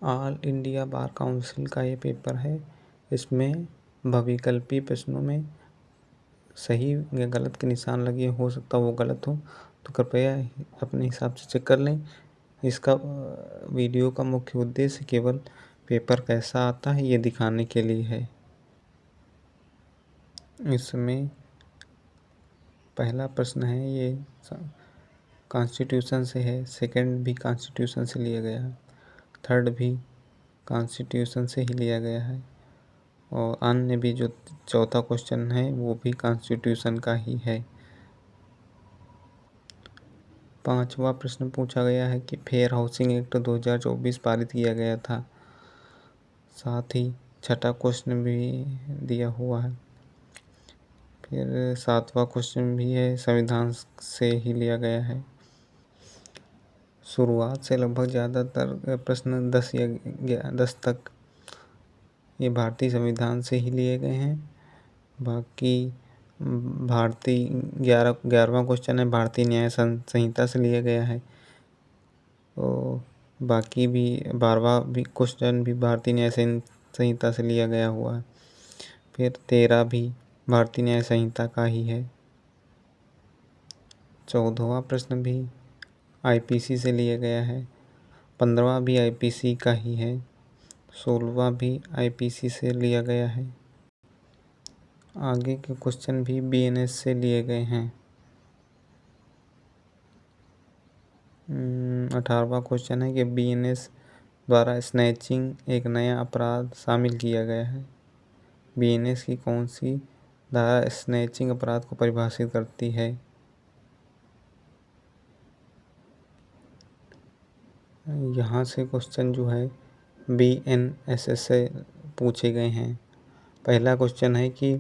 All India bar council का ये paper है। इसमें बहुविकल्पी प्रश्नों में सही या गलत के निशान लगे, हो सकता है वो गलत हो, तो कृपया अपने हिसाब से चेक कर लें। इसका वीडियो का मुख्य उद्देश्य केवल पेपर कैसा आता है ये दिखाने के लिए है। इसमें पहला प्रश्न है, ये कॉन्स्टिट्यूशन से है, सेकंड भी कॉन्स्टिट्यूशन से लिया गया है, थर्ड भी कॉन्स्टिट्यूशन से ही लिया गया है, और अन्य भी जो चौथा क्वेश्चन है वो भी कॉन्स्टिट्यूशन का ही है। पांचवा प्रश्न पूछा गया है कि फेयर हाउसिंग एक्ट 2024 पारित किया गया था। साथ ही छठा क्वेश्चन भी दिया हुआ है। फिर सातवां क्वेश्चन भी है, संविधान से ही लिया गया है। शुरुआत से लगभग ज़्यादातर प्रश्न 10 तक ये भारतीय संविधान से ही लिए गए हैं। बाकी भारतीय 11वां क्वेश्चन है, भारतीय न्याय संहिता से लिया गया है। तो बाकी भी 12वां भी क्वेश्चन भी भारतीय न्याय संहिता से लिया गया हुआ है। फिर 13 भी भारतीय न्याय संहिता का ही है। 14वां प्रश्न भी आईपीसी से लिया गया है। 15वां भी आईपीसी का ही है। 16वां भी आईपीसी से लिया गया है। आगे के क्वेश्चन भी बीएनएस से लिए गए हैं। 18वां क्वेश्चन है कि बीएनएस द्वारा स्नैचिंग एक नया अपराध शामिल किया गया है। बीएनएस की कौन सी धारा स्नैचिंग अपराध को परिभाषित करती है? यहाँ से क्वेश्चन जो है बीएनएसएस से पूछे गए हैं। पहला क्वेश्चन है कि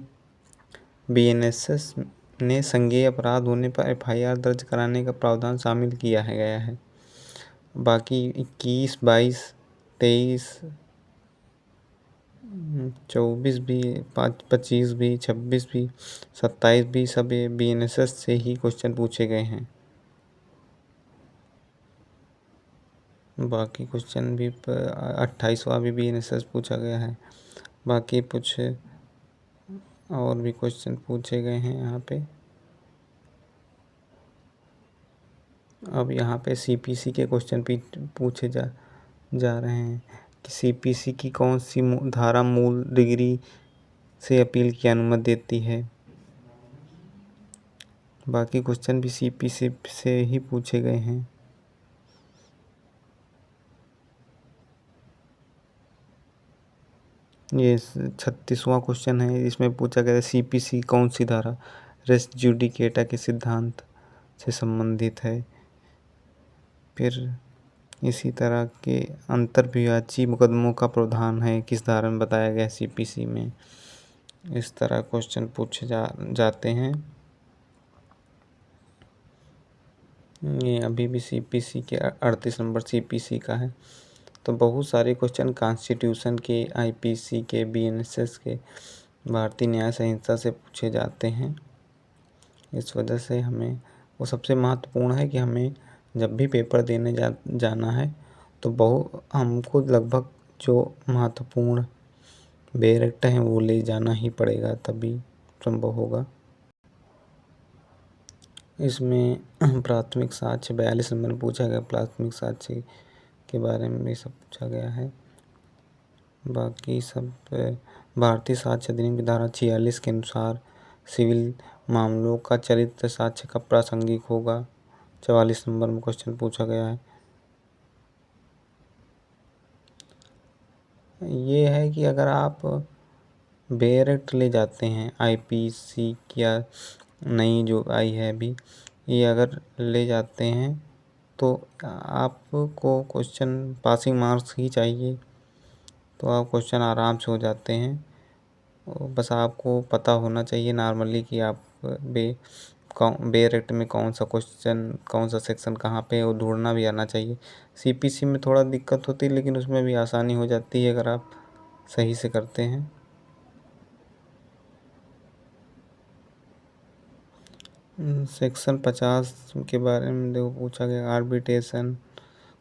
बीएनएसएस ने संज्ञेय अपराध होने पर एफआईआर दर्ज कराने का प्रावधान शामिल किया है गया है। बाकी 21, 22, 23, 24 भी, 25 भी, 26 भी, 27 भी सब ये बीएनएसएस से ही क्वेश्चन पूछे गए हैं। बाकी क्वेश्चन भी 28वां भी बीएनएसएस पूछा गया है। बाकी कुछ और भी क्वेश्चन पूछे गए हैं यहाँ पे। अब यहाँ पे सीपीसी के क्वेश्चन भी पूछे जा रहे हैं कि सीपीसी की कौन सी धारा मूल डिग्री से अपील की अनुमति देती है। बाकी क्वेश्चन भी सीपीसी से ही पूछे गए हैं। ये 36वां क्वेश्चन है, इसमें पूछा गया सीपीसी कौन सी धारा रेस जुडिकेटा के सिद्धांत से संबंधित है। फिर इसी तरह के अंतर्विवाची मुकदमों का प्रावधान है किस धारा में बताया गया सीपीसी में। इस तरह क्वेश्चन पूछे जाते हैं। ये अभी भी सीपीसी के 38 नंबर सीपीसी का है। तो बहुत सारे क्वेश्चन कॉन्स्टिट्यूशन के, आईपीसी के, बीएनएसएस के, भारतीय न्याय संहिता से पूछे जाते हैं। इस वजह से हमें वो सबसे महत्वपूर्ण है कि हमें जब भी पेपर देने जाना है तो हमको लगभग जो महत्वपूर्ण बेरक्ट हैं वो ले जाना ही पड़ेगा, तभी संभव होगा। इसमें प्राथमिक साक्ष्य 42 नंबर में पूछा गया, प्राथमिक साक्ष्य के बारे में भी सब पूछा गया है। बाकी सब भारतीय साक्ष्य अधिनियम की धारा 46 के अनुसार सिविल मामलों का चरित्र साक्ष्य कब प्रासंगिक होगा, 44 नंबर में क्वेश्चन पूछा गया है। ये है कि अगर आप बेरक्ट ले जाते हैं, आईपीसी या नई जो आई है अभी, ये अगर ले जाते हैं तो आपको क्वेश्चन पासिंग मार्क्स ही चाहिए, तो आप क्वेश्चन आराम से हो जाते हैं। बस आपको पता होना चाहिए नॉर्मली कि आप बेरक्ट में कौन सा क्वेश्चन, कौन सा सेक्शन कहाँ पे है, वो ढूंढना भी आना चाहिए। सीपीसी में थोड़ा दिक्कत होती है, लेकिन उसमें भी आसानी हो जाती है अगर आप सही से करते हैं। सेक्शन 50 के बारे में देखो पूछा गया, आर्बिट्रेशन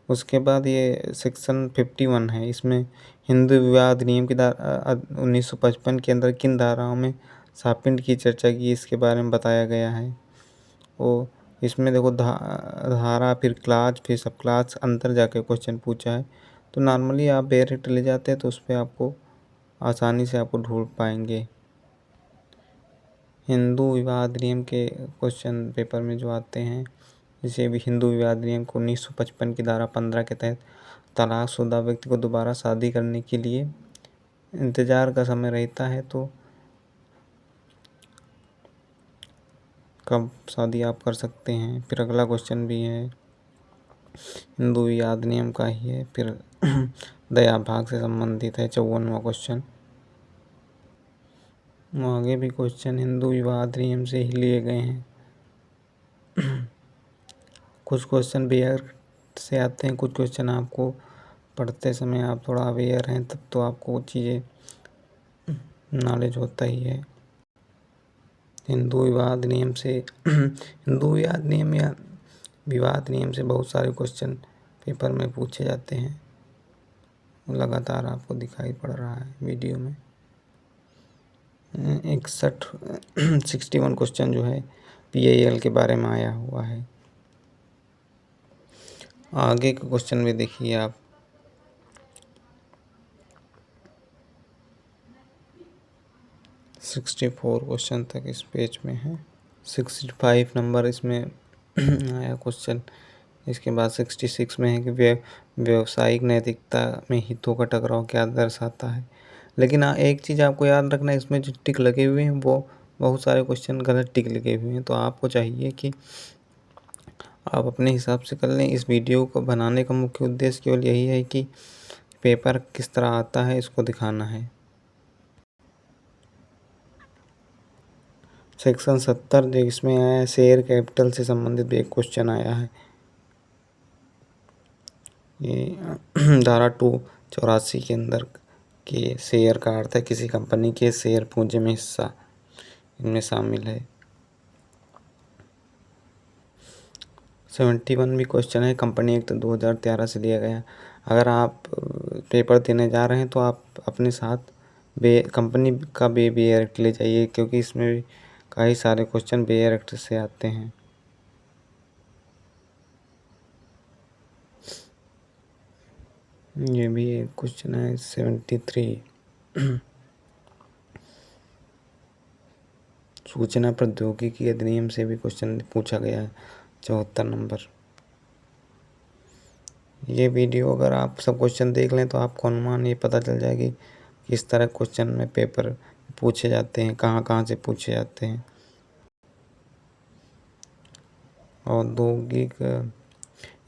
उसके बाद ये सेक्शन 51 है, इसमें हिंदू विवाह अधिनियम की 1955 के अंदर किन धाराओं में सापिंड की चर्चा की, इसके बारे में बताया गया है। वो इसमें देखो धारा, फिर क्लास, फिर सब क्लास, अंतर जाके क्वेश्चन पूछा है। तो नॉर्मली आप डायरेक्ट ले जाते हैं तो उस पर आपको आसानी से आपको ढूंढ पाएंगे। हिंदू विवाह अधिनियम के क्वेश्चन पेपर में जो आते हैं, जैसे भी हिंदू विवाह अधिनियम को 1955 की धारा 15 के तहत तलाकशुदा व्यक्ति को दोबारा शादी करने के लिए इंतजार का समय रहता है, तो कब शादी आप कर सकते हैं। फिर अगला क्वेश्चन भी है हिंदू विवाह अधिनियम का ही है, फिर दया भाग से संबंधित है 54वां क्वेश्चन। आगे भी क्वेश्चन हिंदू विवाह अधिनियम से ही लिए गए हैं। कुछ क्वेश्चन बिहार से आते हैं, कुछ क्वेश्चन आपको पढ़ते समय आप थोड़ा अवेयर हैं तब तो आपको चीज़ें नॉलेज होता ही है। हिंदू विवाह अधिनियम से हिंदू विवाह अधिनियम या विवाह अधिनियम से बहुत सारे क्वेश्चन पेपर में पूछे जाते हैं, लगातार आपको दिखाई पड़ रहा है वीडियो में। 61 क्वेश्चन जो है PIL के बारे में आया हुआ है। आगे के क्वेश्चन में देखिए आप, 64 क्वेश्चन तक इस पेज में है। 65 नंबर इसमें आया क्वेश्चन। इसके बाद 66 में है कि व्यवसायिक नैतिकता में हितों का टकराव क्या दर्शाता है। लेकिन हाँ, एक चीज़ आपको याद रखना है, इसमें जो टिक लगे हुए हैं वो बहुत सारे क्वेश्चन गलत टिक लगे हुए हैं, तो आपको चाहिए कि आप अपने हिसाब से कर लें। इस वीडियो को बनाने का मुख्य उद्देश्य केवल यही है कि पेपर किस तरह आता है इसको दिखाना है। सेक्शन 70 जो इसमें आया है, शेयर कैपिटल से संबंधित एक क्वेश्चन आया है। ये धारा 284 के अंदर के शेयर का अर्थ है किसी कंपनी के शेयर पूंजी में हिस्सा, इनमें शामिल है। 71 भी क्वेश्चन है, कंपनी एक्ट 2013 से दिया गया। अगर आप पेपर देने जा रहे हैं तो आप अपने साथ कंपनी का बेयर एक्ट ले जाइए, क्योंकि इसमें भी कई सारे क्वेश्चन बेयर एक्ट से आते हैं। ये भी एक क्वेश्चन है 73। सूचना प्रौद्योगिकी अधिनियम से भी क्वेश्चन पूछा गया है 74 नंबर। ये वीडियो अगर आप सब क्वेश्चन देख लें तो आपको अनुमान ये पता चल जाएगी किस तरह क्वेश्चन में पेपर पूछे जाते हैं, कहाँ कहाँ से पूछे जाते हैं। औद्योगिक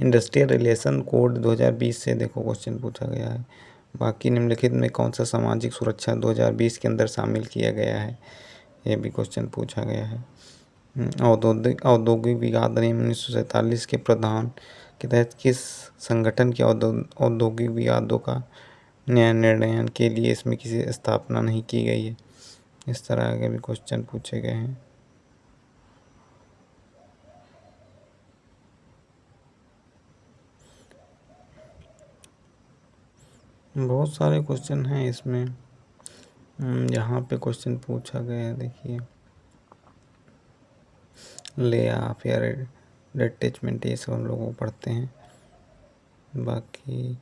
इंडस्ट्रियल रिलेशन कोड 2020 से देखो क्वेश्चन पूछा गया है। बाकी निम्नलिखित में कौन सा सामाजिक सुरक्षा 2020 के अंदर शामिल किया गया है, ये भी क्वेश्चन पूछा गया है। औद्योगिक विकास अधिनियम 1947 के प्रावधान के तहत किस संगठन के औद्योगिक विवादों का न्याय निर्णय के लिए इसमें किसी स्थापना नहीं की गई है। इस तरह के भी क्वेश्चन पूछे गए हैं। बहुत सारे क्वेश्चन हैं इसमें, यहाँ पे क्वेश्चन पूछा गया है देखिए, ले ऑफ या डिटैचमेंट, ये सब हम लोगों को पढ़ते हैं। बाकी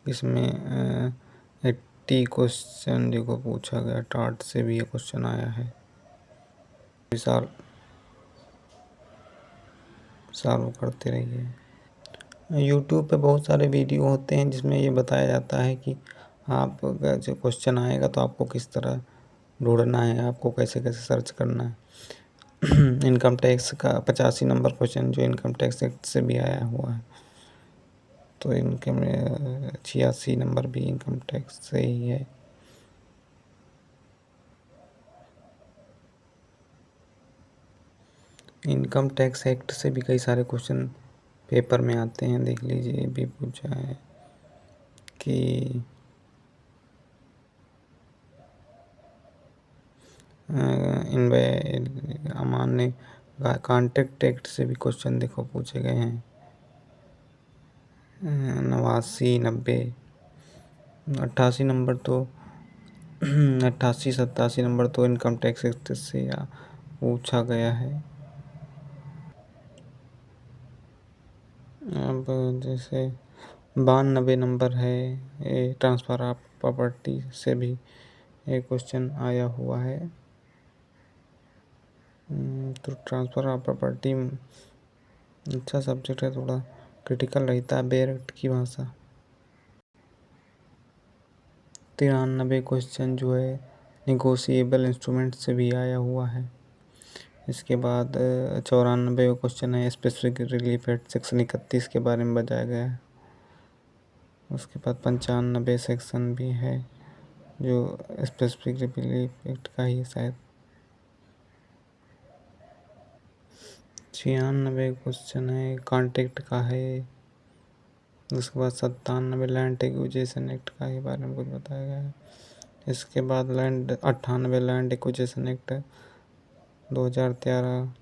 इसमें 80 क्वेश्चन देखो पूछा गया, टाट से भी ये क्वेश्चन आया है। साल सॉल्व करते रहिए। यूट्यूब पे बहुत सारे वीडियो होते हैं जिसमें ये बताया जाता है कि आप जो क्वेश्चन आएगा तो आपको किस तरह ढूंढना है, आपको कैसे कैसे सर्च करना है। इनकम टैक्स का 85 नंबर क्वेश्चन जो इनकम टैक्स एक्ट से भी आया हुआ है, तो इनकम 86 नंबर भी इनकम टैक्स से ही है। इनकम टैक्स एक्ट से भी कई सारे क्वेश्चन पेपर में आते हैं, देख लीजिए। ये भी पूछा है कि अमान्य कॉन्ट्रैक्ट एक्ट से भी क्वेश्चन देखो पूछे गए हैं। 89, 90, 88 नंबर तो 88, 87 नंबर तो इनकम टैक्स एक्ट से पूछा गया है। अब जैसे 92 नंबर है, ये ट्रांसफ़र ऑफ प्रॉपर्टी से भी एक क्वेश्चन आया हुआ है। तो ट्रांसफ़र ऑफ प्रॉपर्टी अच्छा सब्जेक्ट है, थोड़ा क्रिटिकल रहता है बेयरट की भाषा। 93 क्वेश्चन जो है निगोशिएबल इंस्ट्रूमेंट से भी आया हुआ है। इसके बाद 94 क्वेश्चन है स्पेसिफिक रिलीफ एक्ट सेक्शन 31 के बारे में बताया गया है। उसके बाद 95 सेक्शन भी है जो स्पेसिफिक रिलीफ एक्ट का ही शायद। 96 क्वेश्चन है कॉन्ट्रैक्ट का है। उसके बाद 97 लैंड एक्विजिशन एक्ट का ही बारे में कुछ बताया गया है। इसके बाद 98 लैंड एक्विजिशन एक्ट 2013।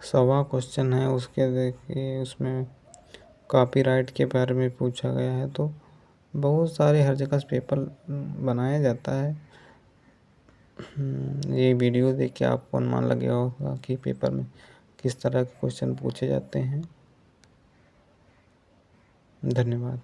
100वां क्वेश्चन है उसके देखिए, उसमें कॉपीराइट के बारे में पूछा गया है। तो बहुत सारे हर जगह से पेपर बनाया जाता है। ये वीडियो देख के आपको अनुमान लग गया होगा कि पेपर में किस तरह के क्वेश्चन पूछे जाते हैं। धन्यवाद।